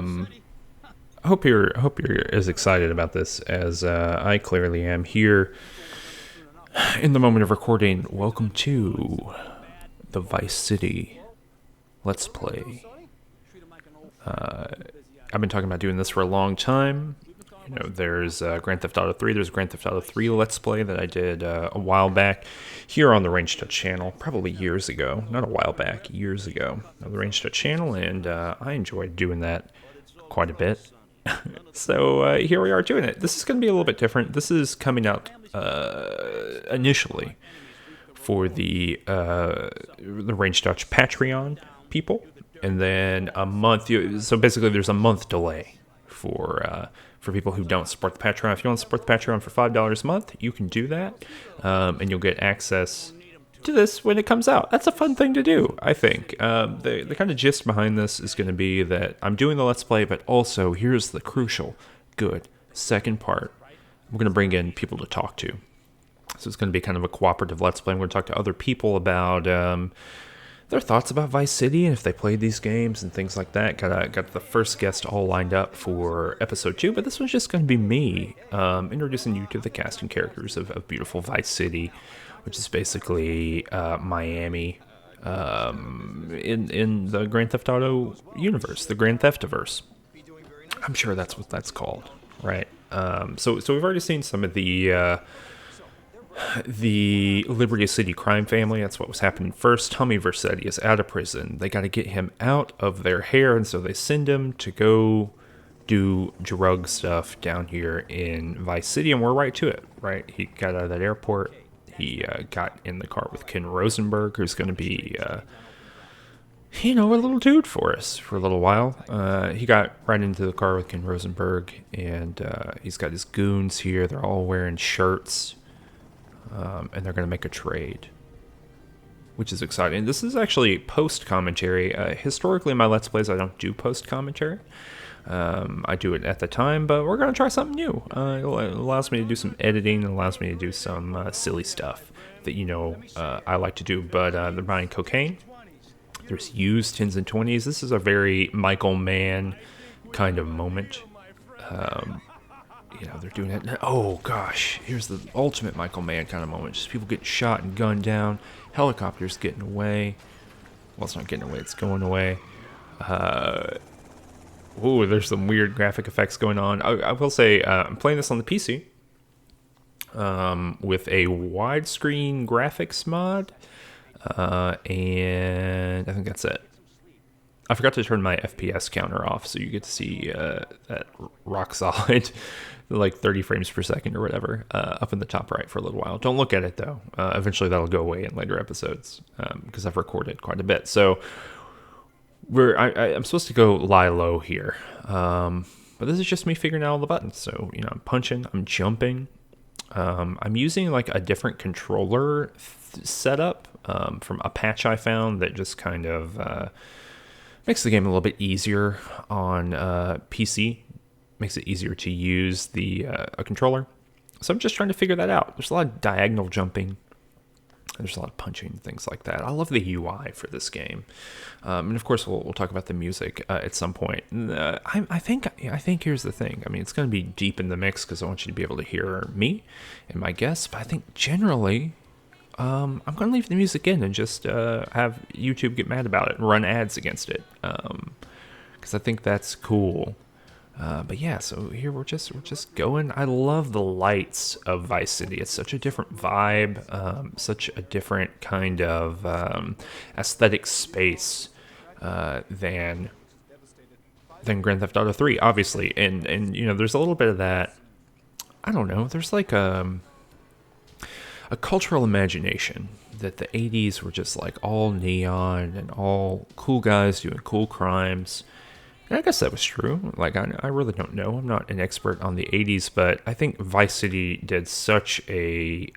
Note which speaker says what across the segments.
Speaker 1: I hope you're as excited about this as I clearly am here in the moment of recording. Welcome to the Vice City Let's Play. I've been talking about doing this for a long time. You know, there's Grand Theft Auto 3. There's Grand Theft Auto 3 Let's Play that I did a while back here on the Range Touch channel, probably years ago. Not a while back, years ago, on the Range Touch channel, and I enjoyed doing that quite a bit. So here we are doing it. This is going to be a little bit different. This is coming out initially for the Range Touch Patreon people, and then a month. So basically, there's a month delay for people who don't support the Patreon. If you want to support the Patreon for $5 a month, you can do that, and you'll get access to this when it comes out. That's a fun thing to do, I think. The kind of gist behind this is going to be that I'm doing the Let's Play, but also here's the crucial, good second part. I'm going to bring in people to talk to. So it's going to be kind of a cooperative Let's Play. I'm going to talk to other people about their thoughts about Vice City and if they played these games and things like that. Got the first guest all lined up for episode 2, but this one's just going to be me introducing you to the cast and characters of beautiful Vice City, which is basically Miami in the Grand Theft Auto universe, the Grand Theftiverse. I'm sure that's what that's called, right? So we've already seen some of the Liberty City crime family. That's what was happening first. Tommy Vercetti is out of prison. They got to get him out of their hair, and so they send him to go do drug stuff down here in Vice City, and we're right to it, right? He got out of that airport. He got in the car with Ken Rosenberg, who's going to be, a little dude for us for a little while. He got right into the car with Ken Rosenberg, and he's got his goons here. They're all wearing shirts, and they're going to make a trade, which is exciting. This is actually post-commentary. Historically, in my Let's Plays, I don't do post-commentary. I do it at the time, but we're going to try something new. It allows me to do some editing. It allows me to do some silly stuff that, I like to do. But they're buying cocaine. There's used 10s and 20s. This is a very Michael Mann kind of moment. They're doing it. Oh, gosh. Here's the ultimate Michael Mann kind of moment. Just people getting shot and gunned down. Helicopters getting away. Well, it's not getting away. It's going away. Ooh, there's some weird graphic effects going on. I will say, I'm playing this on the PC with a widescreen graphics mod, and I think that's it. I forgot to turn my FPS counter off, so you get to see that rock solid, like 30 frames per second or whatever, up in the top right for a little while. Don't look at it, though. Eventually, that'll go away in later episodes, because I've recorded quite a bit. So I'm supposed to go lie low here, but this is just me figuring out all the buttons. So, I'm punching, I'm jumping, I'm using like a different controller setup from a patch I found that just kind of makes the game a little bit easier on PC, makes it easier to use a controller. So I'm just trying to figure that out. There's a lot of diagonal jumping. There's a lot of punching, things like that. I love the UI for this game, and of course we'll talk about the music at some point. I think here's the thing. I mean, it's going to be deep in the mix because I want you to be able to hear me and my guests. But I think generally, I'm going to leave the music in and just have YouTube get mad about it and run ads against it, because I think that's cool. But yeah, so here we're just going. I love the lights of Vice City. It's such a different vibe, such a different kind of aesthetic space than Grand Theft Auto 3, obviously. And there's a little bit of that. I don't know. There's like a cultural imagination that the 80s were just like all neon and all cool guys doing cool crimes. And I guess that was true. Like, I really don't know. I'm not an expert on the 80s, but I think Vice City did such a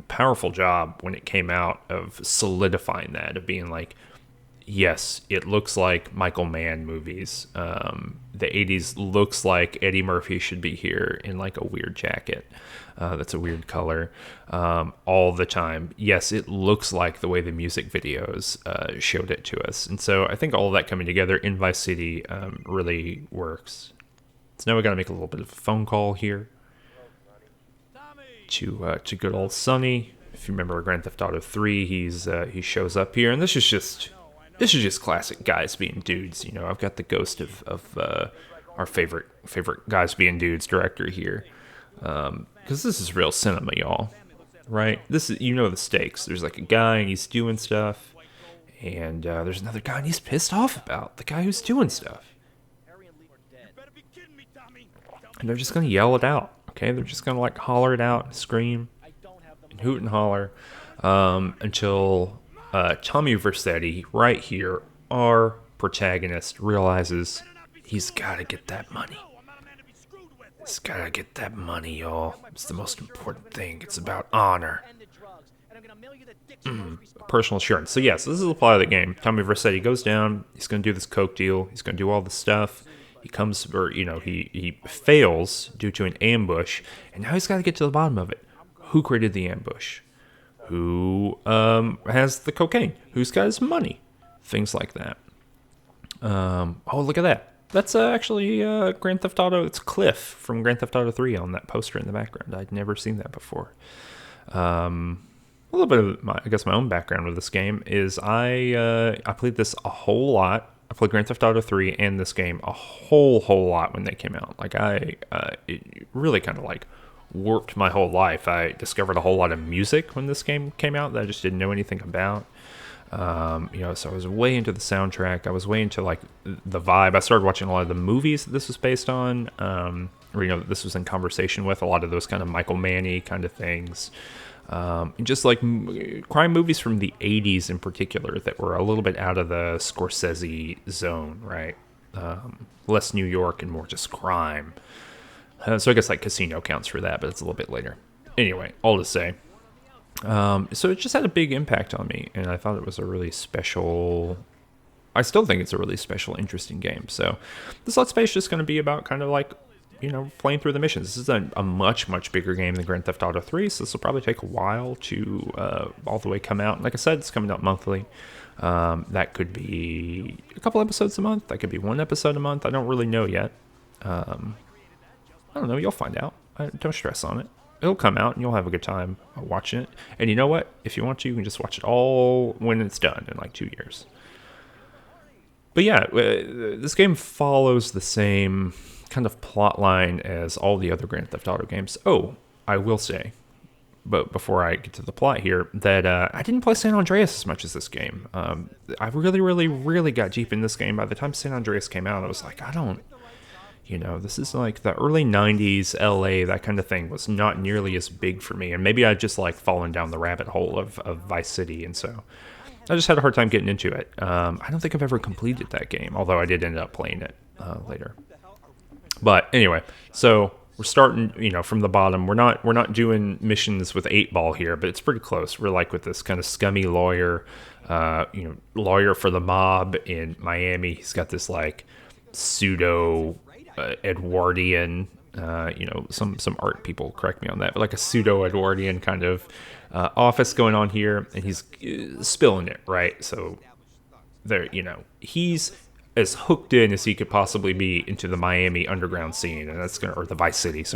Speaker 1: powerful job when it came out of solidifying that, of being like, yes, it looks like Michael Mann movies. the 80s looks like Eddie Murphy should be here in like a weird jacket. That's a weird color all the time. Yes, it looks like the way the music videos showed it to us. And so I think all of that coming together in Vice City really works. So now we got to make a little bit of a phone call here to good old Sonny. If you remember Grand Theft Auto 3, he shows up here, and this is just classic guys being dudes. You know, I've got the ghost of our favorite guys being dudes director here, because this is real cinema, y'all. Right? This is, you know, the stakes. There's like a guy and he's doing stuff, and there's another guy and he's pissed off about the guy who's doing stuff. And they're just gonna yell it out, okay? They're just gonna like holler it out, and scream, and hoot and holler, until Tommy Vercetti, right here, our protagonist, realizes he's gotta get that money. He's gotta get that money, y'all. It's the most important thing. It's about honor. Personal assurance. So yes, this is the plot of the game. Tommy Vercetti goes down. He's gonna do this coke deal. He's gonna do all this stuff. He comes, or you know, he fails due to an ambush, and now he's got to get to the bottom of it. Who created the ambush? Who has the cocaine? Who's got his money? Things like that. Oh, look at that. That's actually Grand Theft Auto. It's Cliff from Grand Theft Auto 3 on that poster in the background. I'd never seen that before. A little bit of my own background with this game is I played this a whole lot. I played Grand Theft Auto 3 and this game a whole lot when they came out. Like it really kind of like warped my whole life. I discovered a whole lot of music when this game came out that I just didn't know anything about. You know, so I was way into the soundtrack. I was way into like the vibe. I started watching a lot of the movies that this was based on. Or, you know, this was in conversation with a lot of those kind of Michael Mann kind of things. Just like crime movies from the 80s in particular that were a little bit out of the Scorsese zone, right? Less New York and more just crime. So I guess like Casino counts for that, but it's a little bit later. Anyway, all to say. So it just had a big impact on me, and I thought it was a really special... I still think it's a really special, interesting game. So this Let's Play is just going to be about kind of like, you know, playing through the missions. This is a much bigger game than Grand Theft Auto 3, so this will probably take a while to all the way come out. Like I said, it's coming out monthly. That could be a couple episodes a month. That could be one episode a month. I don't really know yet. I don't know. You'll find out. Don't stress on it. It'll come out, and you'll have a good time watching it. And you know what? If you want to, you can just watch it all when it's done in like 2 years. But yeah, this game follows the same kind of plot line as all the other Grand Theft Auto games. Oh, I will say, but before I get to the plot here, that I didn't play San Andreas as much as this game. I really got deep in this game. By the time San Andreas came out, I was like, you know, this is like the early 90s LA, that kind of thing was not nearly as big for me. And maybe I just like fallen down the rabbit hole of Vice City. And so I just had a hard time getting into it. I don't think I've ever completed that game, although I did end up playing it later. But anyway, so we're starting, you know, from the bottom. We're not doing missions with 8-Ball here, but it's pretty close. We're like with this kind of scummy lawyer, lawyer for the mob in Miami. He's got this like pseudo Edwardian, some art people correct me on that, but like a pseudo Edwardian kind of office going on here, and he's spilling it, right? So there, you know, he's as hooked in as he could possibly be into the Miami underground scene, and that's or the Vice City's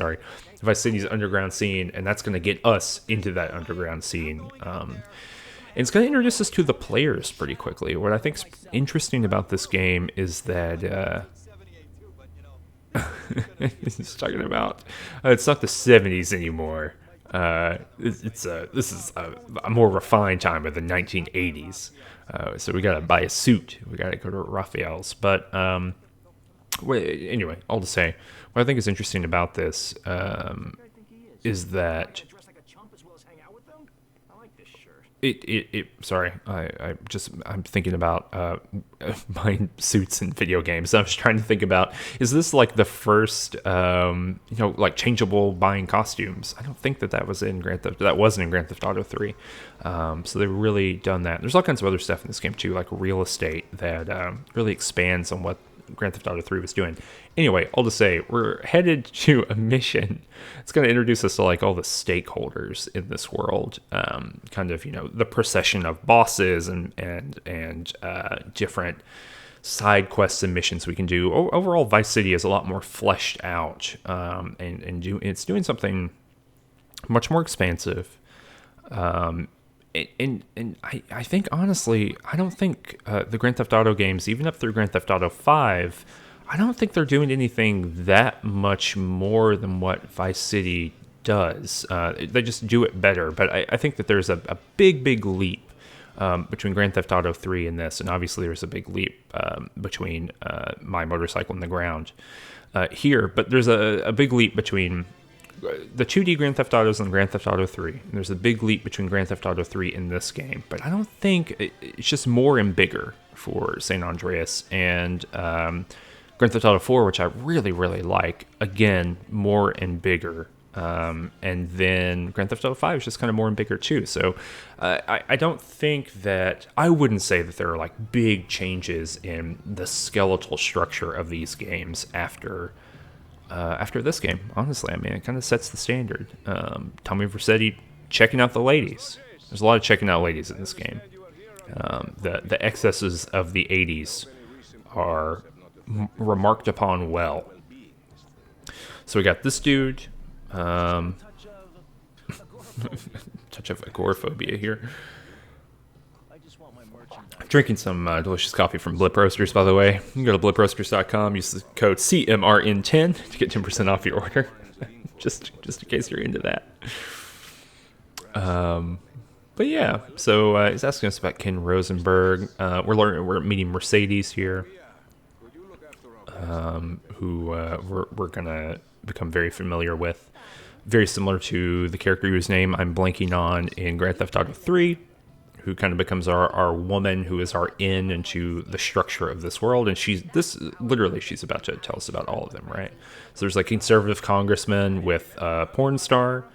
Speaker 1: underground scene, and that's gonna get us into that underground scene. And it's going to introduce us to the players pretty quickly. What I think's interesting about this game is that it's talking about it's not the 70s anymore. This is a more refined time of the 1980s. So we gotta buy a suit. We gotta go to Raphael's. But anyway, all to say, what I think is interesting about this is that sorry, I'm thinking about buying suits in video games. I was trying to think about, is this like the first like changeable buying costumes? I don't think that was in wasn't in Grand Theft Auto 3. So they've really done that. There's all kinds of other stuff in this game too, like real estate that really expands on what Grand Theft Auto 3 was doing. Anyway, all to say, we're headed to a mission. It's going to introduce us to like all the stakeholders in this world, kind of, the procession of bosses and different side quests and missions we can do. Overall, Vice City is a lot more fleshed out, it's doing something much more expansive. And I think, honestly, I don't think the Grand Theft Auto games, even up through Grand Theft Auto 5, I don't think they're doing anything that much more than what Vice City does. They just do it better. But I think that there's a big leap between Grand Theft Auto 3 and this. And obviously there's a big leap between My Motorcycle and the Ground here. But there's a big leap between the 2D Grand Theft Autos and Grand Theft Auto 3. And there's a big leap between Grand Theft Auto 3 and this game. But I don't think it's just more and bigger for San Andreas. And Grand Theft Auto 4, which I really, really like, again, more and bigger. And then Grand Theft Auto 5 is just kind of more and bigger too. So I don't think that, I wouldn't say that there are like big changes in the skeletal structure of these games after this game. Honestly, I mean, it kind of sets the standard. Tommy Vercetti checking out the ladies. There's a lot of checking out ladies in this game. The excesses of the 80s are remarked upon well. So we got this dude. Touch of agoraphobia here. I'm drinking some delicious coffee from Blip Roasters, by the way. You can go to bliproasters.com, use the code CMRN10 to get 10% off your order. just in case you're into that. But yeah, so he's asking us about Ken Rosenberg. We're meeting Mercedes here, who we're gonna become very familiar with. Very similar to the character whose name I'm blanking on in Grand Theft Auto 3, who kind of becomes our woman who is our in into the structure of this world. And she's about to tell us about all of them, right? So there's like conservative congressman with a porn star.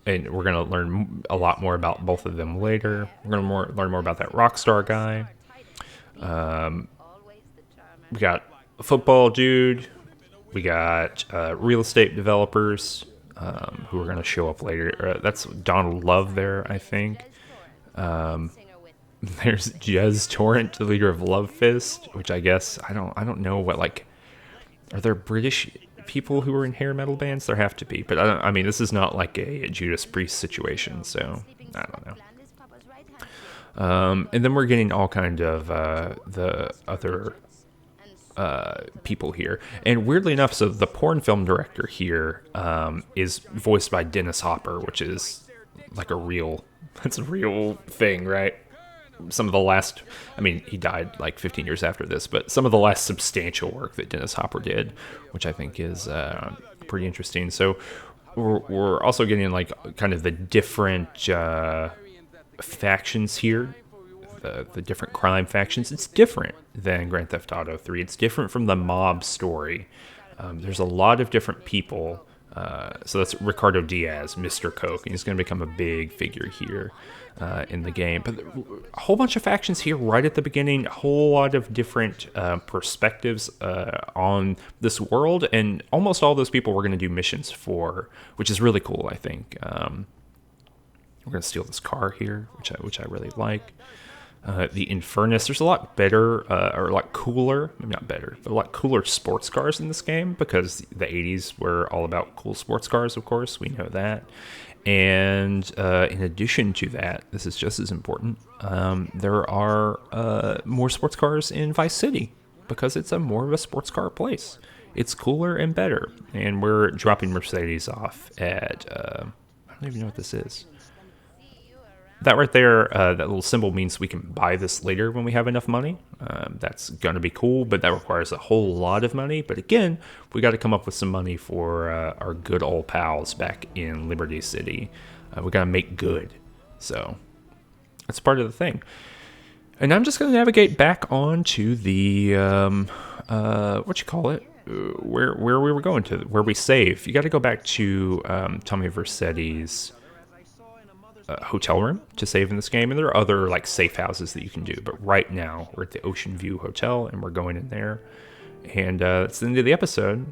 Speaker 1: And we're going to learn a lot more about both of them later. We're going to learn more about that rock star guy. We got a football dude. We got real estate developers who are going to show up later. That's Donald Love there, I think. There's Jez Torrent, the leader of Love Fist, which I guess I don't know what, like, are there British people who are in hair metal bands? There have to be, but I mean, this is not like a Judas Priest situation, so I don't know. And then we're getting all kind of the other people here, and weirdly enough, so the porn film director here is voiced by Dennis Hopper, which is like a real thing, right? Some of the last, I mean, he died like 15 years after this, but some of the last substantial work that Dennis Hopper did, which I think is pretty interesting. So we're also getting like kind of the different factions here. The different crime factions. It's different than Grand Theft Auto 3. It's different from the mob story. There's a lot of different people. So that's Ricardo Diaz, Mr. Coke, and he's going to become a big figure here in the game. But a whole bunch of factions here right at the beginning, a whole lot of different perspectives on this world, and almost all those people we're going to do missions for, which is really cool, I think. We're going to steal this car here, which I really like. The Infernus, there's a lot better, or a lot cooler, maybe not better, but a lot cooler sports cars in this game, because the 80s were all about cool sports cars, of course, we know that. And in addition to that, this is just as important, there are more sports cars in Vice City, because it's more of a sports car place. It's cooler and better, and we're dropping Mercedes off at, I don't even know what this is. That right there, that little symbol means we can buy this later when we have enough money. That's going to be cool, but that requires a whole lot of money. But again, we got to come up with some money for our good old pals back in Liberty City. We got to make good. So that's part of the thing. And I'm just going to navigate back onto the, what you call it? Where we were going to, where we save. You got to go back to Tommy Vercetti's hotel room to save in this game, and there are other like safe houses that you can do. But right now we're at the Ocean View Hotel, and we're going in there. And that's the end of the episode.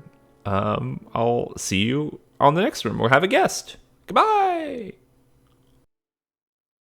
Speaker 1: I'll see you on the next one. We'll have a guest. Goodbye.